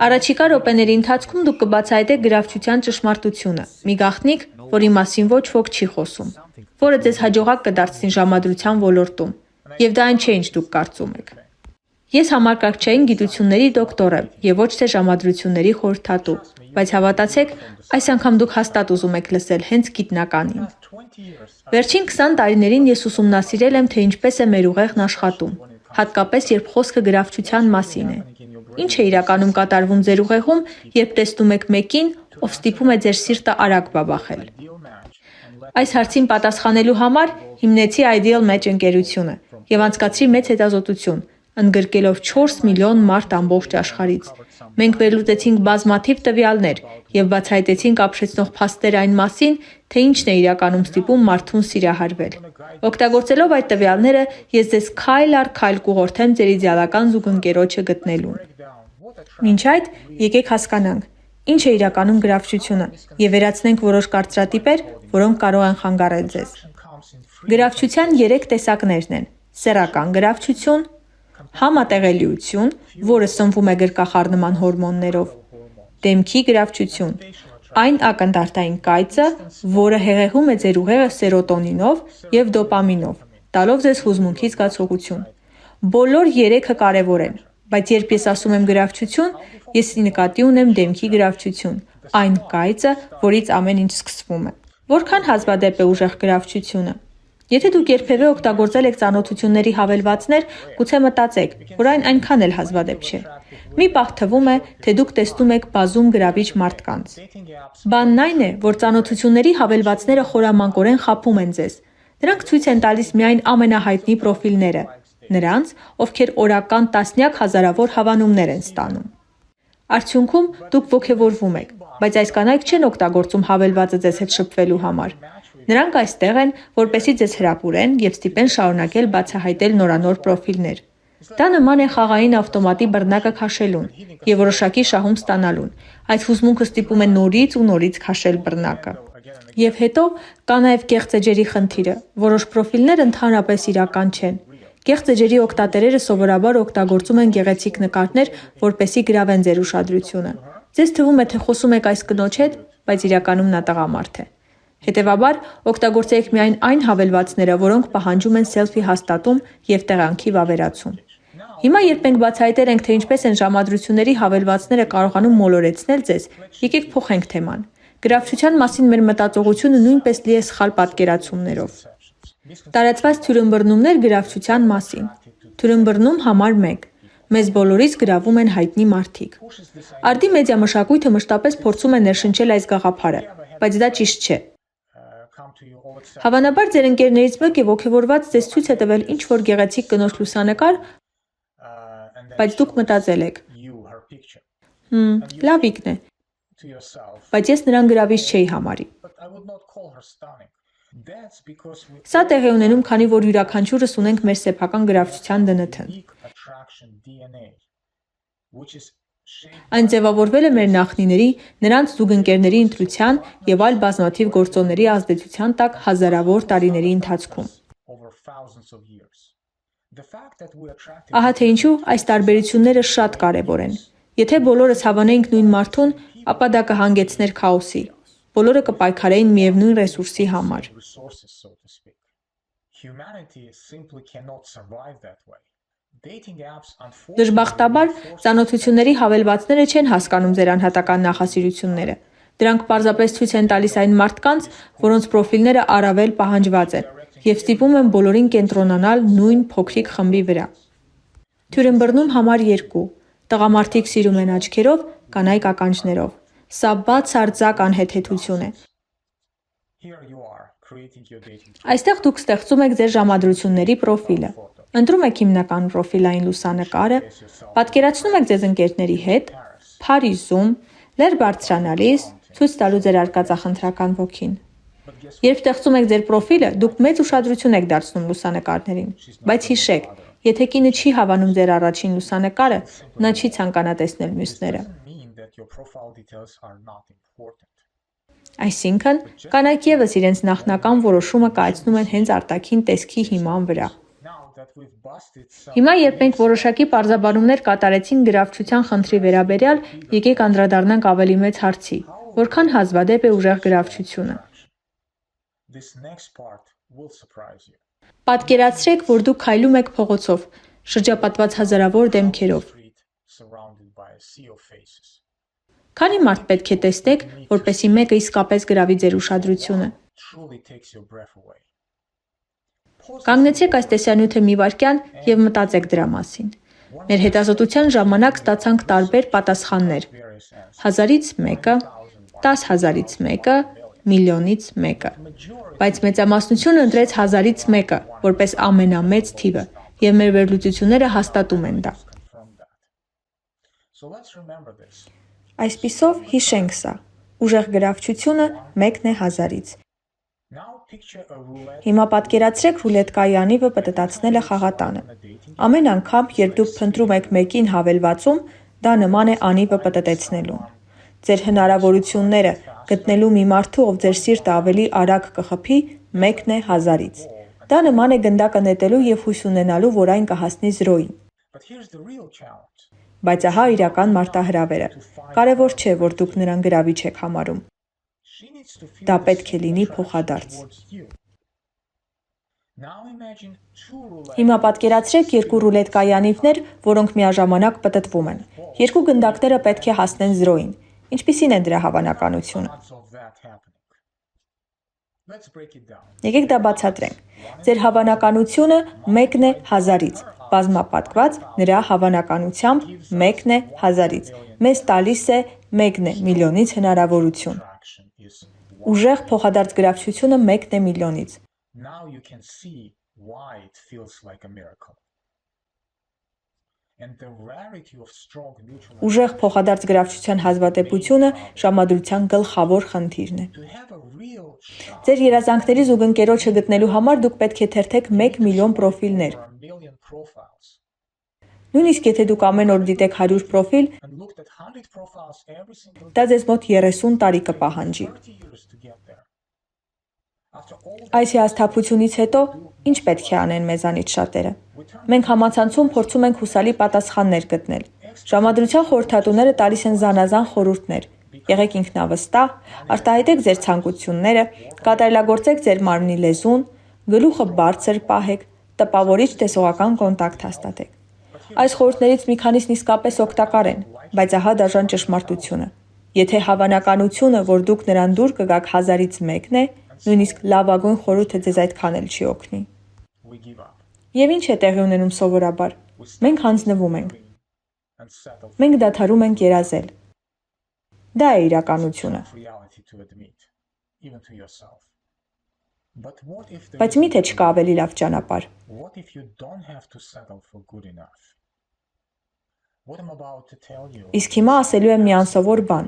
Առաջիկա րոպեների ընթացքում դուք կբացահայտեք գրավչության ճշմարտությունը, մի գաղտնիք, որի մասին ոչ ոք չի խոսում, որը ձեզ հաջողակ կդարձնի ժամադրության ոլորտում, եւ դա այն չէ, ինչ դուք կարծում եք։ Ես համակարգչային գիտությունների դոկտոր եմ եւ ոչ թե ժամադրությունների խորհրդատու, բայց հավատացեք, այս անգամ դուք հաստատ ուզում եք լսել հենց գիտնականին։ Վերջին 20 տարիներին ես ուսումնասիրել եմ, թե ինչպես է մեր ուղեղն աշխատում, հատկապես երբ խոսքը գրավչության մասին է։ Ինչ է իրականում կատարվում ձեր ուղեղում, երբ տեսնում եք մեկին, ով ստիպում է ձեր սիրտը արագ բաբախել։ Այս հարցին պատասխանելու համար հիմնեցի Ideal Match ընկերությունը եւ անցկացրի մեծ հետազոտություն, ընդգրկելով 4 միլիոն մարդ ամբողջ աշխարհից։ Մենք վերլուծեցինք բազմաթիվ տվյալներ եւ բացահայտեցինք ապշեցնող փաստեր այն մասին, թե ինչն է իրականում ստիպում մարդուն սիրահարվել։ Օգտագործելով այդ տվյալները, ես ձեզ քայլ առ քայլ կուղղորդեմ ձեր իդեալական զուգընկերոջը գտնելուն։ Մինչ այդ, եկեք հասկանանք, ինչ է իրականում գրավչությունը եւ վերացնենք որոշ կարծրատիպեր, որոնք կարող են խանգարել ձեզ։ Գրավչության 3 տեսակներն են՝ սեռական գրավչություն, համատեղելիություն, որը սնվում է գրկախառնման հորմոններով, դեմքի գրավչություն, այն ակնթարթային կայծը, որը հեղեղում է ձեր ուղեղը սերոտոնինով եւ դոպամինով, տալով ձեզ հուզմունքի զգացողություն։ Բոլոր 3-ը կարևոր են, բայց երբ ես ասում եմ գրավչություն, ես նկատի ունեմ դեմքի գրավչություն, այն կայծը, որից ամեն ինչ սկսվում է։ Որքան հազվադեպ է ուժեղ գրավչությունը։ Եթե դուք երբևէ օգտագործել եք ծանոթությունների հավելվածներ, գուցե մտածեք, որ այն այնքան էլ հազվադեպ չէ։ Մի պահ թվում է, թե դուք տեսնում եք բազում գրավիչ մարդկանց։ Բանն այն է, որ ծանոթությունների հավելվածները խորամանկորեն խաբում են ձեզ։ Նրանք ցույց են տալիս միայն ամենահայտնի պրոֆիլները, նրանց, ովքեր օրական տասնյակ հազարավոր հավանումներ են ստանում։ Արդյունքում դուք ոգևորվում եք, բայց այս կանայք չեն օգտագործում հավելվածը ձեզ հետ շփվելու համար։ Նրանք այստեղ են, որպեսզի ձեզ հրապուրեն եւ ստիպեն շարունակել բացահայտել նորանոր պրոֆիլներ։ Դա նման է խաղային ավտոմատի բռնակը քաշելուն եւ որոշակի շահում ստանալուն։ Այս հուզմունքը ստիպում է նորից ու նորից քաշել բռնակը։ Եվ հետո կա նաեւ կեղծ էջերի խնդիրը։ Որոշ պրոֆիլներ ընդհանրապես իրական չեն։ Կեղծ էջերի օգտատերերը սովորաբար օգտագործում են գեղեցիկ նկարներ, որպեսզի գրավեն ձեր ուշադրությունը։ Ձեզ թվում է, թե խոսում եք այս կնոջ հետ, բայց իրականում նա տղամարդ է։ Հետևաբար, օգտագործեք միայն այն հավելվածները, որոնք պահանջում են սելֆի հաստատում եւ տեղանքի վավերացում։ Հիմա, երբ մենք բացահայտել ենք, թե ինչպես են ժամադրությունների հավելվածները կարողանում մոլորեցնել ձեզ, եկեք փոխենք թեման։ Գրավչության մասին մեր մտածողությունը նույնպես լի է սխալ պատկերացումներով։ Տարածված թյուրըմբռնումներ գրավչության մասին։ Թյուրըմբռնում համար 1. Մեզ բոլորից գրավում են հայտնի մարդիկ։ Արդի մեդիա մշակույթը մշտապես փորձում է ներշնչել այս գաղափարը, բայց դա ճիշտ չէ։ Հավանաբար ձեր ընկերներից մեկը ոգևորված ձեզ ցույց է տվել ինչ-որ գեղեցիկ կնոջ լուսանկար, բայց դուք մտածել եք. լավիկն է, բայց ես նրան գրավիչ չէի համարի։ Սա տեղի ունենում, քանի որ յուրաքանչյուրս ունենք մեր սեփական գրավչության ԴՆԹ-ն։ Այն ձևավորվել է մեր նախնիների, նրանց զուգընկերների ընտրության եւ այլ բազմաթիվ գործոնների ազդեցության տակ հազարավոր տարիների ընթացքում։ Ահա թե ինչու այս տարբերությունները շատ կարևոր են։ Եթե բոլորս հավանեինք նույն մարդուն, ապա դա կհանգեցներ քաոսի։ Բոլորը կպայքարեին միևնույն ռեսուրսի համար։ Դժբախտաբար, ծանոթությունների հավելվածները չեն հասկանում ձեր անհատական նախասիրությունները։ Դրանք պարզապես ցույց են տալիս այն մարդկանց, որոնց պրոֆիլները առավել պահանջված են, եւ ստիպում են բոլորին կենտրոնանալ նույն փոքրիկ խմբի վրա։ Թյուրըմբռնում համար 2. Տղամարդիկ սիրում են աչքերով, կանայք ականջներով։ Սա բացարձակ անհեթեթություն է։ Այստեղ դուք ստեղծում եք ձեր ժամադրությունների պրոֆիլը։ Ընտրում եք հիմնական պրոֆիլային լուսանկարը, պատկերացնում եք ձեզ ընկերների հետ, Փարիզում, լեր բարձրանալիս, ցույց տալու ձեր արկածախնդրական ոգին։ Երբ ստեղծում եք ձեր պրոֆիլը, դուք մեծ ուշադրություն եք դարձնում լուսանկարներին, բայց հիշեք, եթե կինը չի հավանում ձեր առաջին լուսանկարը, նա չի ցանկանա տեսնել մյուսները։ Այսինքն, կանայք ևս իրենց նախնական որոշումը կայացնում են հենց արտաքին տեսքի հիման վրա։ Հիմա, երբ մենք որոշակի պարզաբանումներ կատարեցինք գրավչության խնդրի վերաբերյալ, եկեք անդրադառնանք ավելի մեծ հարցի. որքան հազվադեպ է ուժեղ գրավչությունը։ Պատկերացրեք, որ դուք քայլում եք փողոցով, շրջապատված հազարավոր դեմքերով։ Քանի մարդ պետք է տեսնեք, որպեսզի մեկը իսկապես գրավի ձեր ուշադրությունը։ Կանգնեցեք այս տեսանյութը մի վայրկյան և մտածեք դրա մասին։ Մեր հետազոտության ժամանակ ստացանք տարբեր պատասխաններ՝ 1000-ից մեկը, 10,000-ից մեկը, միլիոնից մեկը։ Բայց մեծամասնությունը ընտրեց 1000-ից մեկը, որպես ամենամեծ թիվը, և մեր վերլուծությունները հաստատում են դա։ Այսպիսով, հիշենք սա. ուժեղ գրավչությունը մեկն է 1000-ից։ Հիմա պատկերացրեք ռուլետկայի անիվը պտտացնելը խաղատանը։ Ամեն անգամ, երբ դուք փնտրում եք մեկին հավելվածում, դա նման է անիվը պտտեցնելուն։ Ձեր հնարավորությունները գտնելու մի մարդու, ով ձեր սիրտը ավելի արագ կխփի, մեկն է 1000-ից։ Դա նման է գնդակը նետելու և հույս ունենալու, որ այն կհասնի 0-ին։ Բայց ահա իրական մարտահրավերը։ Կարևոր չէ, որ դուք նրան գրավիչ եք համարում։ Դա պետք է լինի փոխադարձ։ Հիմա պատկերացրեք երկու ռուլետկայի անիվներ, որոնք միաժամանակ պտտվում են։ Երկու գնդակները պետք է հասնեն 0-ին։ Ինչպիսին է դրա հավանականությունը։ Եկեք դա բացատրենք։ Ձեր հավանականությունը մեկն է 1000-ից, բազմապատկված նրա հավանականությամբ մեկն է 1000-ից, մեզ տալիս է մեկն է միլիոնից հնարավորություն։ Ուժեղ փոխադարձ գրավչությունը մեկն է միլիոնից։ Ուժեղ փոխադարձ գրավչության հազվադեպությունը ժամադրության գլխավոր խնդիրն է։ Ձեր երազանքների զուգընկերոջը գտնելու համար դուք պետք է թերթեք 1 միլիոն պրոֆիլներ։ Նույնիսկ եթե դուք ամեն օր դիտեք 100 պրոֆիլ, դա ձեզ մոտ 30 տարի կպահանջի։ Այս հիասթափությունից հետո ինչ պետք է անեն մեզանից շատերը։ Մենք համացանցում փորձում ենք հուսալի պատասխաններ գտնել։ Ժամադրության խորհրդատուները տալիս են զանազան խորհուրդներ։ Եղեք ինքնավստահ, արտահայտեք ձեր ցանկությունները, կատարելագործեք ձեր մարմնի լեզուն, գլուխը բարձր պահեք, տպավորիչ տեսողական կոնտակտ հաստատեք։ Այս խորհուրդներից մի քանիսն իսկապես օգտակար են, բայց ահա դաժան ճշմարտությունը։ Եթե հավանականությունը, որ դուք նրան դուր կգաք 1000-ից մեկն է, նույնիսկ լավագույն խորհուրդը ձեզ այդքան էլ չի օգնի։ Եվ ինչ է տեղի ունենում սովորաբար։ Մենք հանձնվում ենք։ Մենք դադարում ենք երազել։ Դա է իրականությունը։ Բայց միթե չկա ավելի լավ ճանապարհ։ Իսկ հիմա ասելու եմ մի անսովոր բան։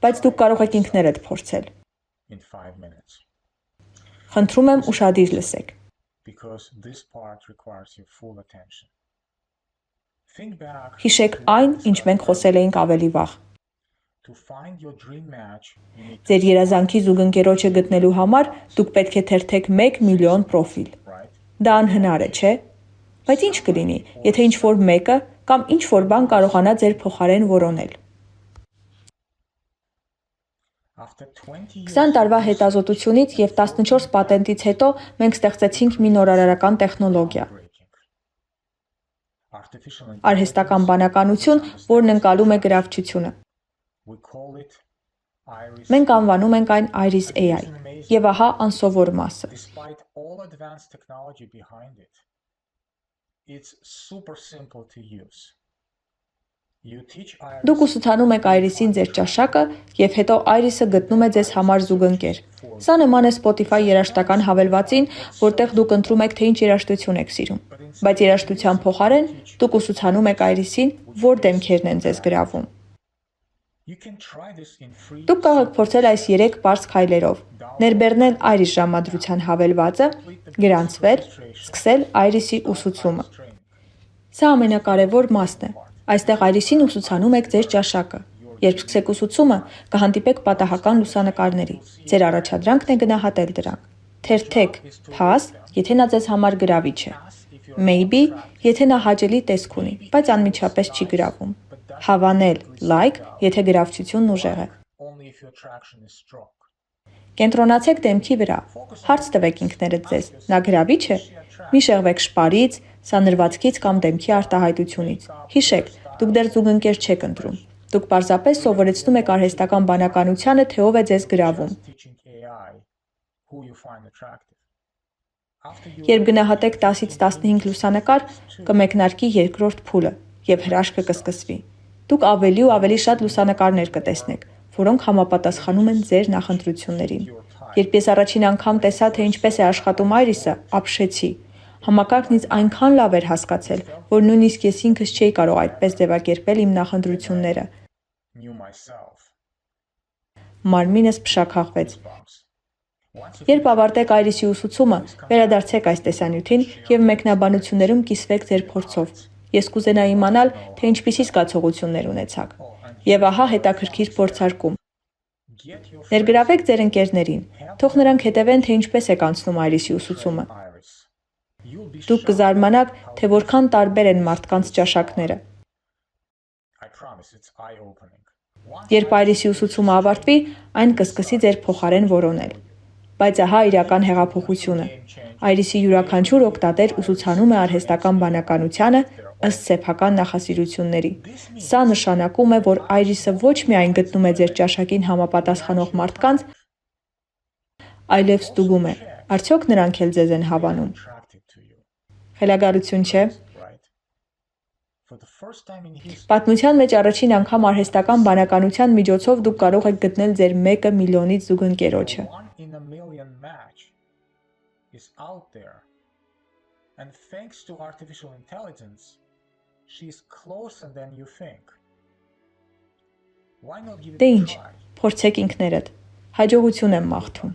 Բայց դուք կարող եք ինքներդ փորձել։ Խնդրում եմ ուշադիր լսեք։ Հիշեք այն, ինչ մենք խոսել էինք ավելի վաղ։ Ձեր երազանքի զուգընկերոջը գտնելու համար դուք պետք է թերթեք 1 միլիոն պրոֆիլ։ Դա անհնար է, չէ՞։ Բայց ինչ կլինի, եթե ինչ-որ մեկը կամ ինչ-որ բան կարողանա ձեր փոխարեն որոնել։ 20 տարվա հետազոտությունից և 14 պատենտից հետո մենք ստեղծեցինք մի նորարարական տեխնոլոգիա։ Արհեստական բանականություն, որն ընկալում է գրավչությունը։ Մենք անվանում ենք այն Iris AI, և ահա անսովոր մասը։ Դուք ուսուցանում եք Iris-ին ձեր ճաշակը, և հետո Iris-ը գտնում է ձեզ համար զուգընկեր։ Սա նման է Spotify երաժշտական հավելվածին, որտեղ դուք ընտրում եք, թե ինչ երաժշտություն եք սիրում։ Բայց երաժշտության փոխարեն դուք ուսուցանում եք Iris-ին, որ դեմքերն են ձեզ գրավում։ Դուք կարող եք փորձել այս 3 պարզ քայլերով. ներբեռնել Iris ժամադրության հավելվածը, գրանցվել, սկսել Iris-ի ուսուցումը։ Սա ամենակարևոր մասն է։ Այստեղ Iris-ին ուսուցանում եք ձեր ճաշակը։ Երբ սկսեք ուսուցումը, կհանդիպեք պատահական լուսանկարների։ Ձեր առաջադրանքն է գնահատել դրանք։ Թերթեք pass, եթե նա ձեզ համար գրավիչ է։ Maybe, եթե նա հաճելի տեսք ունի, բայց անմիջապես չի գրավում։ Հավանել like, եթե գրավչությունն ուժեղ է։ Կենտրոնացեք դեմքի վրա։ Հարց տվեք ինքներդ ձեզ. նա գրավիչ է։ Մի շեղվեք շպարից, սանրվածքից կամ դեմքի արտահայտությունից։ Հիշեք, դուք դեռ զուգընկեր չեք ընտրում։ Դուք պարզապես սովորեցնում եք արհեստական բանականությանը, թե ով է ձեզ գրավում։ Երբ գնահատեք 10-ից 15 լուսանկար, կմեկնարկի երկրորդ փուլը եւ հրաշքը կսկսվի։ Դուք ավելի ու ավելի շատ լուսանկարներ կտեսնեք, որոնք համապատասխանում են ձեր նախընտրություններին։ Երբ ես առաջին անգամ տեսա, թե ինչպես է աշխատում Iris-ը, ապշեցի։ Համակարգն ինձ այնքան լավ էր հասկացել, որ նույնիսկ ես ինքս չէի կարող այդպես ձևակերպել իմ նախընտրությունները։ Մարմինս փշաքաղվեց։ Երբ ավարտեք Iris-ի ուսուցումը, վերադարձեք այս տեսանյութին եւ մեկնաբանություններում կիսվեք ձեր փորձով։ Ես կուզենայի իմանալ, թե ինչպիսի զգացողություններ ունեցաք։ Եվ ահա հետաքրքիր փորձարկում։ Ներգրավեք ձեր ընկերներին, թող նրանք հետևեն, թե ինչպես է անցնում Iris-ի ուսուցումը։ Դուք կզարմանաք, թե որքան տարբեր են մարդկանց ճաշակները։ Երբ Iris-ի ուսուցումը ավարտվի, այն կսկսի ձեր փոխարեն որոնել։ Բայց ահա իրական հեղափոխությունը։ Iris-ի յուրաքանչյուր օգտատեր ուսուցանում է արհեստական բանականությանը ըստ սեփական նախասիրությունների։ Սա նշանակում է, որ Iris-ը ոչ միայն գտնում է ձեր ճաշակին համապատասխանող մարդկանց, այլև ստուգում է, արդյոք նրանք էլ ձեզ են հավանում։ Խելագարություն չէ։ Պատմության մեջ առաջին անգամ արհեստական բանականության միջոցով դուք կարող եք գտնել ձեր 1 միլիոնից զուգընկերոջը։ Դե ինչ, փորձեք ինքներդ։ Հաջողություն եմ մաղթում։